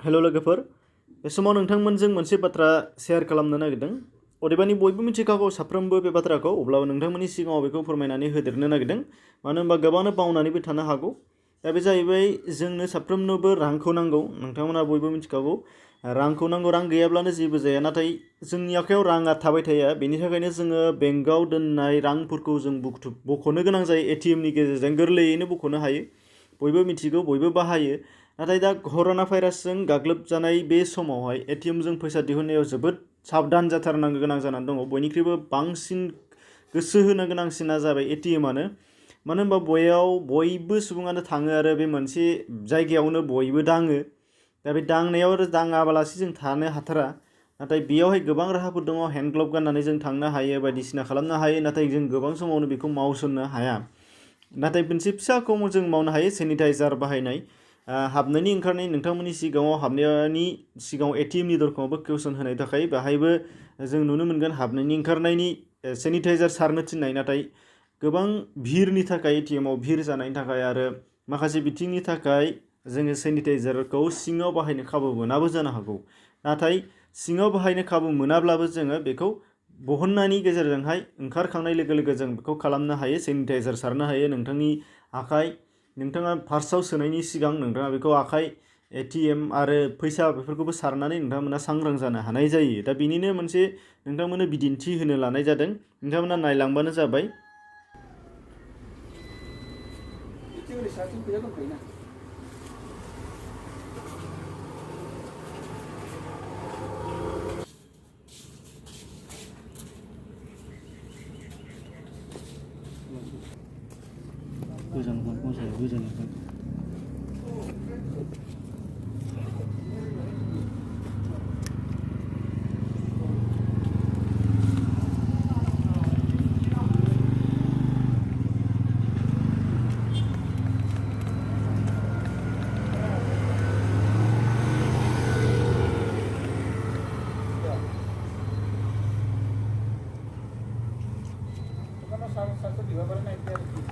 hello लोगोफोर बे समाव नोंथांमोनजों मोनसे बाथ्रा शेयार खालामनो नागिरदों अदेबानि बयबो मिथिखागौ साफ्रोमबो बे बाथ्राखौ अब्लाबो नोंथांमोननि सिगाङाव बेखौ फोरमायनानै होदेरनो नागिरदों मानो होनबा गोबाङानो बावनानैबो थानो हागौ दा बे जाहैबाय जोंनो साफ्रोमनोबो रांखौ नांगौ नोंथांमोना बयबो मिथिखागौ रांखौ नांगौ रां गैयाब्लानो जेबो जाया नाथाय जोंनि आखायाव राङा थाबाय थाया बेनि थाखायनो जोङो बेंकआव दोननाय रांफोरखौ जों बख'नो गोनां जायो एटिएमनि गेजेरजों गोरलैयैनो बख'नो हायो बयबो मिथिगौ बयबो बाहायो नाथाय दा कर'ना भाइरासजों गाग्लोबजानाय बे समावहाय एटिएमजों फैसा दिहुननायाव जोबोद साबधान जाथारनांगौ गोनां जानानै दङ बयनिख्रुइबो बांसिन गोसो होनो गोनांसिना जाबाय एटिएमआनो मानो होनबा बयबो सुबुङानो थाङो आरो बे मोनसे जायगायावनो बयबो दाङो दा बे दांनायाव आरो दाङाबालासे जों थानो हाथारा नाथाय बेयावहाय गोबां राहाफोर दङ हेन्ड ग्लभ गाननानै जों थांनो हायो बायदिसिना खालामनो हायो नाथाय जों गोबां समावनो बेखौ मावसोमनो हाया नाथाय मोनसे फिसाखौ जों मावनो हायो सेनिटाइजार बाहायनाय हाबनायनि ओंखारनाय नोंथांमोननि सिगाङाव हाबनायनि सिगाङाव एटिएमनि दरखङावबो किउसन होनाय थाखाय बाहायबो जों नुनो मोनगोन हाबनायनि ओंखारनायनि सेनिटाइजार सारनो थिननाय नाथाय गोबां भिरनि थाखाय एटिएमआव भिर जानायनि थाखाय आरो माखासे बिथिंनि थाखाय जोङो सेनिटाइजारखौ सिङाव बाहायनो खाबु मोनाबो जानो हागौ नाथाय सिङाव बाहायनो खाबु मोनाब्लाबो जोङो बेखौ बहननायनि गेजेरजोंहाय ओंखारखांनाय लोगो लोगो जों बेखौ खालामनो हायो सेनिटाइजार सारनो हायो नोंथांनि आखाइ नोंथाङा पार्सआव सोनायनि सिगां नोंथाङा बेखौ आखाइ एटिएम आरो फैसा बेफोरखौबो सारनानै नोंथांमोना सांग्रां जानो हानाय जायो दा बिनिनो मोनसे नोंथांमोननो बिदिन्थि होनो लानाय जादों नोंथांमोना नायलांबानो जाबाय गोजानखौ मोजाङै गोजाननिफ्राय Satu dua barang naik